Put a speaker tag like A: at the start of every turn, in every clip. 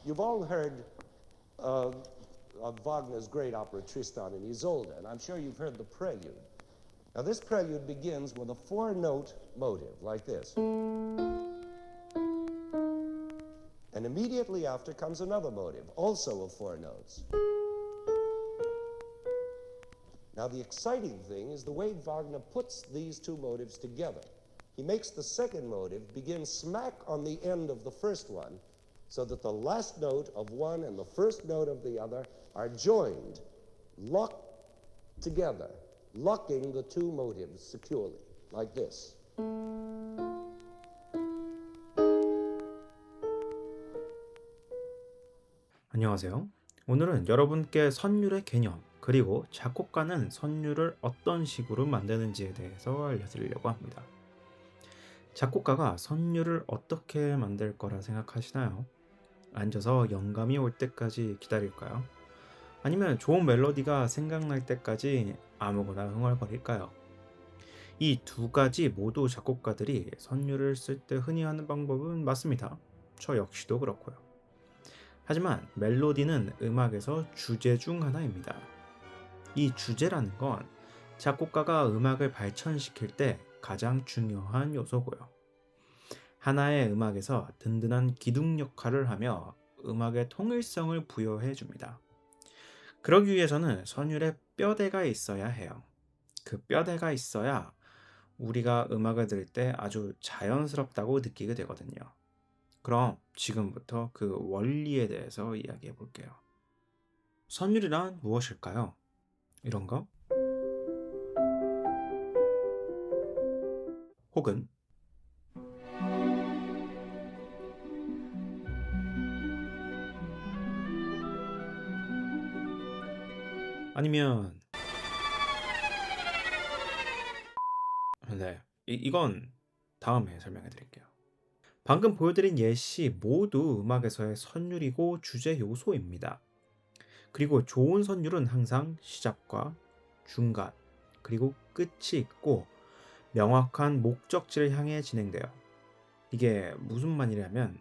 A: You've all heard of Wagner's great opera Tristan and Isolde, and I'm sure you've heard the prelude. Now, this prelude begins with a four-note motive like this. And immediately after comes another motive, also of four notes. Now, the exciting thing is the way Wagner puts these two motives together. He makes the second motive begin smack on the end of the first one, so that the last note of one and the first note of the other are joined, locked together, locking the two motives securely, like this.
B: 안녕하세요. 오늘은 여러분께 선율의 개념, 그리고 작곡가는 선율을 어떤 식으로 만드는지에 대해서 알려드리려고 합니다. 작곡가가 선율을 어떻게 만들 거라 생각하시나요? 앉아서 영감이 올 때까지 기다릴까요? 아니면 좋은 멜로디가 생각날 때까지 아무거나 흥얼거릴까요? 이 두 가지 모두 작곡가들이 선율을 쓸 때 흔히 하는 방법은 맞습니다. 저 역시도 그렇고요. 하지만 멜로디는 음악에서 주제 중 하나입니다. 이 주제라는 건 작곡가가 음악을 발전시킬 때 가장 중요한 요소고요. 하나의 음악에서 든든한 기둥 역할을 하며 음악의 통일성을 부여해 줍니다. 그러기 위해서는 선율에 뼈대가 있어야 해요. 그 뼈대가 있어야 우리가 음악을 들을 때 아주 자연스럽다고 느끼게 되거든요. 그럼 지금부터 그 원리에 대해서 이야기해 볼게요. 선율이란 무엇일까요? 이런 거? 혹은 아니면 네, 이건 다음에 설명해 드릴게요. 방금 보여드린 예시 모두 음악에서의 선율이고 주제 요소입니다. 그리고 좋은 선율은 항상 시작과 중간, 그리고 끝이 있고 명확한 목적지를 향해 진행돼요. 이게 무슨 말이냐면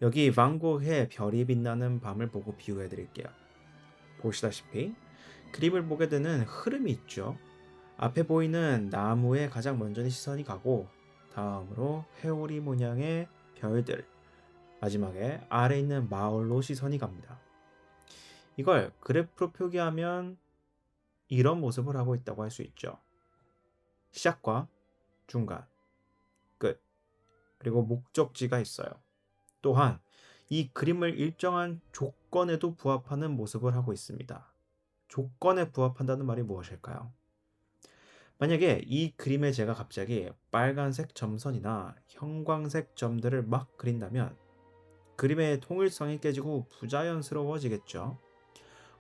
B: 여기 반 고흐의 별이 빛나는 밤을 보고 비유해 드릴게요. 보시다시피 그림을 보게 되는 흐름이 있죠. 앞에 보이는 나무에 가장 먼저 시선이 가고 다음으로 회오리 모양의 별들, 마지막에 아래 있는 마을로 시선이 갑니다. 이걸 그래프로 표기하면 이런 모습을 하고 있다고 할 수 있죠. 시작과 중간, 끝, 그리고 목적지가 있어요. 또한 이 그림을 일정한 조건에도 부합하는 모습을 하고 있습니다. 조건에 부합한다는 말이 무엇일까요? 만약에 이 그림에 제가 갑자기 빨간색 점선이나 형광색 점들을 막 그린다면 그림의 통일성이 깨지고 부자연스러워지겠죠.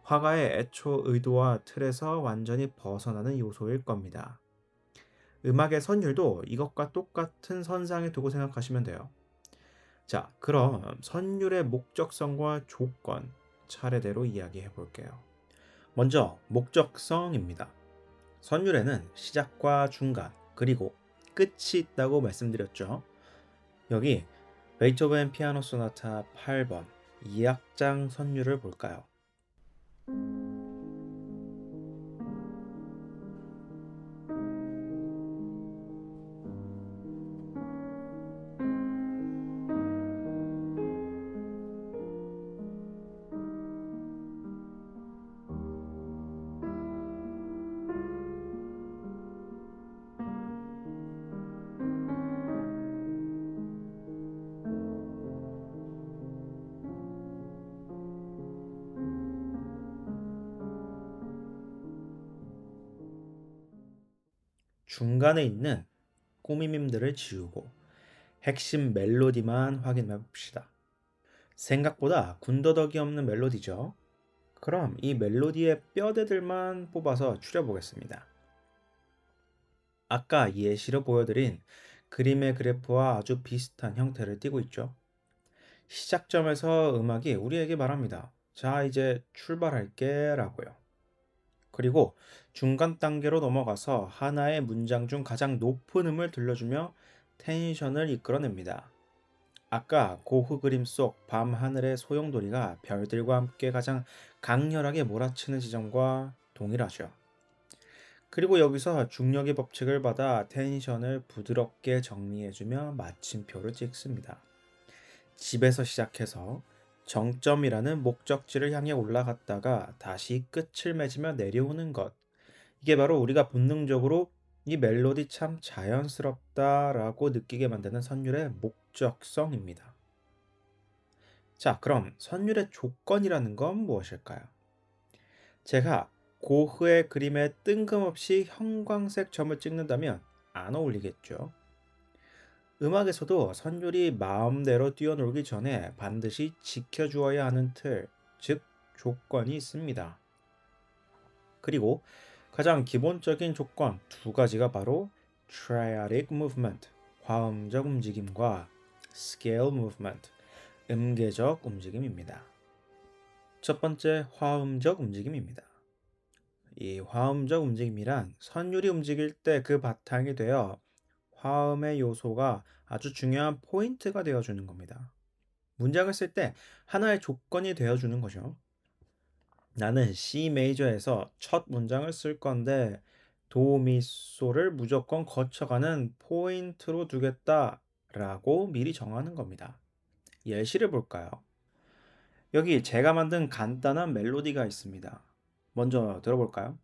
B: 화가의 애초 의도와 틀에서 완전히 벗어나는 요소일 겁니다. 음악의 선율도 이것과 똑같은 선상에 두고 생각하시면 돼요. 자, 그럼 선율의 목적성과 조건 차례대로 이야기해 볼게요. 먼저 목적성입니다. 선율에는 시작과 중간, 그리고 끝이 있다고 말씀드렸죠. 여기 베이토벤 피아노 소나타 8번 2악장 선율을 볼까요? 중간에 있는 꾸밈임들을 지우고 핵심 멜로디만 확인해 봅시다. 생각보다 군더더기 없는 멜로디죠. 그럼 이 멜로디의 뼈대들만 뽑아서 추려보겠습니다. 아까 예시로 보여드린 그림의 그래프와 아주 비슷한 형태를 띠고 있죠. 시작점에서 음악이 우리에게 말합니다. 자, 이제 출발할게 라고요. 그리고 중간 단계로 넘어가서 하나의 문장 중 가장 높은 음을 들려주며 텐션을 이끌어냅니다. 아까 고흐 그림 속 밤하늘의 소용돌이가 별들과 함께 가장 강렬하게 몰아치는 지점과 동일하죠. 그리고 여기서 중력의 법칙을 받아 텐션을 부드럽게 정리해주며 마침표를 찍습니다. 집에서 시작해서 정점이라는 목적지를 향해 올라갔다가 다시 끝을 맺으며 내려오는 것. 이게 바로 우리가 본능적으로 이 멜로디 참 자연스럽다라고 느끼게 만드는 선율의 목적성입니다. 자, 그럼 선율의 조건이라는 건 무엇일까요? 제가 고흐의 그림에 뜬금없이 형광색 점을 찍는다면 안 어울리겠죠. 음악에서도 선율이 마음대로 뛰어놀기 전에 반드시 지켜주어야 하는 틀, 즉 조건이 있습니다. 그리고 가장 기본적인 조건 두 가지가 바로 triadic movement, 화음적 움직임과 scale movement, 음계적 움직임입니다. 첫 번째 화음적 움직임입니다. 이 화음적 움직임이란 선율이 움직일 때 그 바탕이 되어 화음의 요소가 아주 중요한 포인트가 되어주는 겁니다. 문장을 쓸 때 하나의 조건이 되어주는 거죠. 나는 C 메이저에서 첫 문장을 쓸 건데 도미소를 무조건 거쳐가는 포인트로 두겠다라고 미리 정하는 겁니다. 예시를 볼까요? 여기 제가 만든 간단한 멜로디가 있습니다. 먼저 들어볼까요?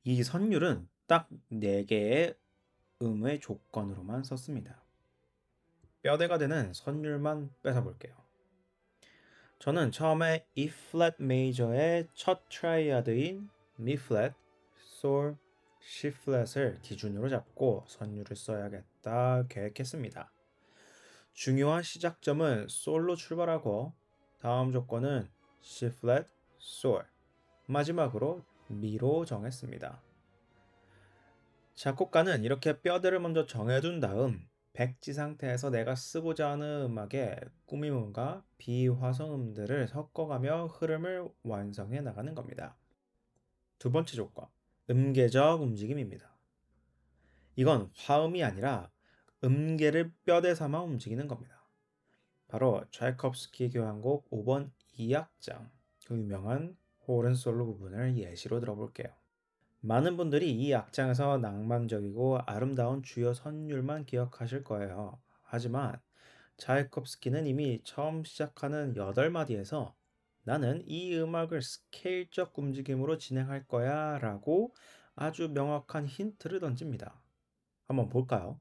B: 이 선율은 딱 4개의 음의 조건으로만 썼습니다. 뼈대가 되는 선율만 뺏어볼게요. 저는 처음에 E flat 메이저의 첫 트라이아드인 Mi flat, Sol, C flat을 기준으로 잡고 선율을 써야겠다 계획했습니다. 중요한 시작점은 솔로 출발하고 다음 조건은 C flat, Sol, 마지막으로 미로 정했습니다. 작곡가는 이렇게 뼈대를 먼저 정해둔 다음 백지 상태에서 내가 쓰고자 하는 음악의 꾸밈음과 비화성음들을 섞어가며 흐름을 완성해 나가는 겁니다. 두 번째 조건, 음계적 움직임입니다. 이건 화음이 아니라 음계를 뼈대 삼아 움직이는 겁니다. 바로 차이콥스키 교향곡 5번 2악장, 그 유명한 호른 솔로 부분을 예시로 들어볼게요. 많은 분들이 이 악장에서 낭만적이고 아름다운 주요 선율만 기억하실 거예요. 하지만 차이콥스키는 이미 처음 시작하는 8마디에서 나는 이 음악을 스케일적 움직임으로 진행할 거야 라고 아주 명확한 힌트를 던집니다. 한번 볼까요?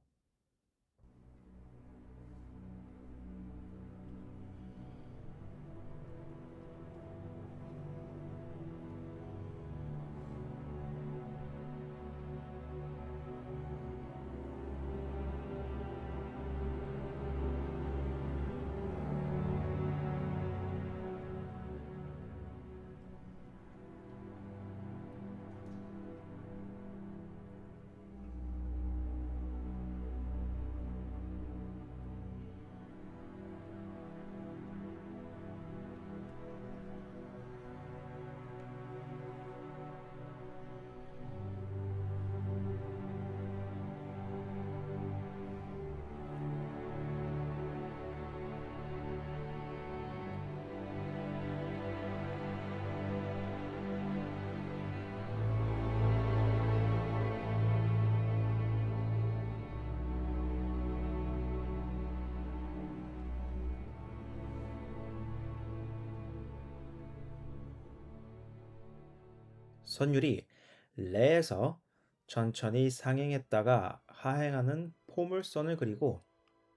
B: 선율이 레에서 천천히 상행했다가 하행하는 포물선을 그리고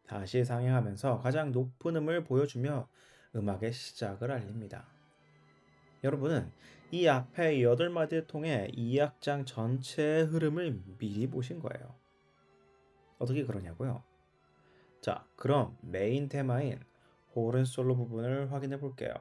B: 다시 상행하면서 가장 높은 음을 보여주며 음악의 시작을 알립니다. 여러분은 이 앞에 8마디를 통해 이 악장 전체의 흐름을 미리 보신 거예요. 어떻게 그러냐고요? 자, 그럼 메인 테마인 호른 솔로 부분을 확인해 볼게요.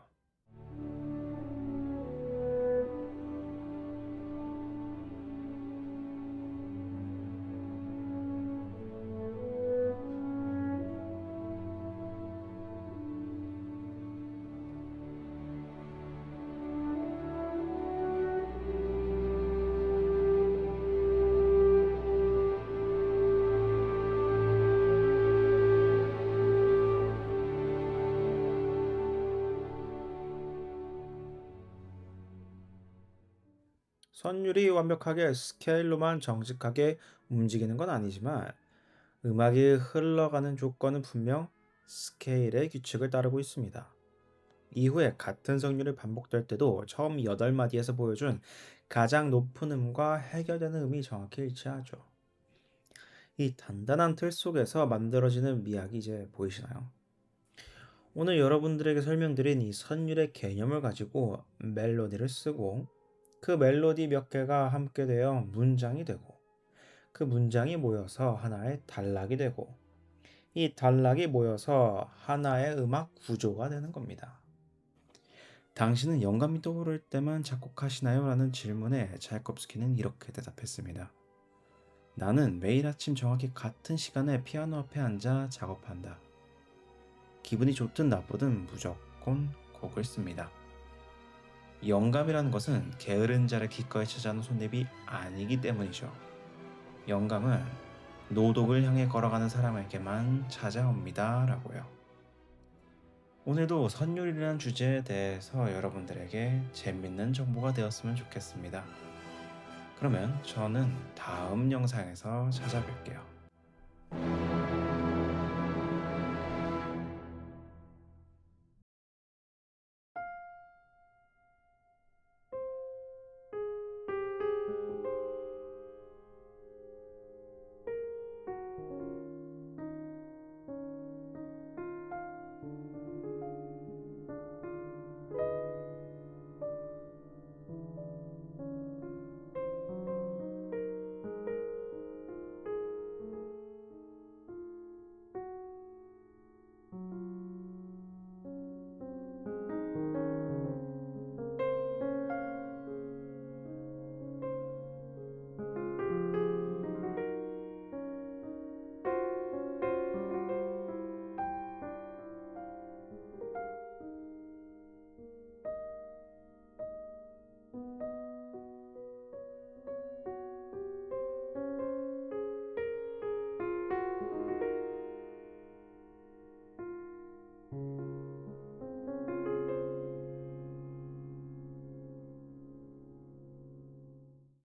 B: 선율이 완벽하게 스케일로만 정직하게 움직이는 건 아니지만 음악이 흘러가는 조건은 분명 스케일의 규칙을 따르고 있습니다. 이후에 같은 성률이 반복될 때도 처음 8마디에서 보여준 가장 높은 음과 해결되는 음이 정확히 일치하죠. 이 단단한 틀 속에서 만들어지는 미학이 이제 보이시나요? 오늘 여러분들에게 설명드린 이 선율의 개념을 가지고 멜로디를 쓰고 그 멜로디 몇 개가 함께 되어 문장이 되고 그 문장이 모여서 하나의 단락이 되고 이 단락이 모여서 하나의 음악 구조가 되는 겁니다. 당신은 영감이 떠오를 때만 작곡하시나요? 라는 질문에 차이콥스키는 이렇게 대답했습니다. 나는 매일 아침 정확히 같은 시간에 피아노 앞에 앉아 작업한다. 기분이 좋든 나쁘든 무조건 곡을 씁니다. 영감이라는 것은 게으른 자를 기꺼이 찾아오는 손님이 아니기 때문이죠. 영감은 노독을 향해 걸어가는 사람에게만 찾아옵니다. 라고요. 오늘도 선율이라는 주제에 대해서 여러분들에게 재밌는 정보가 되었으면 좋겠습니다. 그러면 저는 다음 영상에서 찾아뵐게요.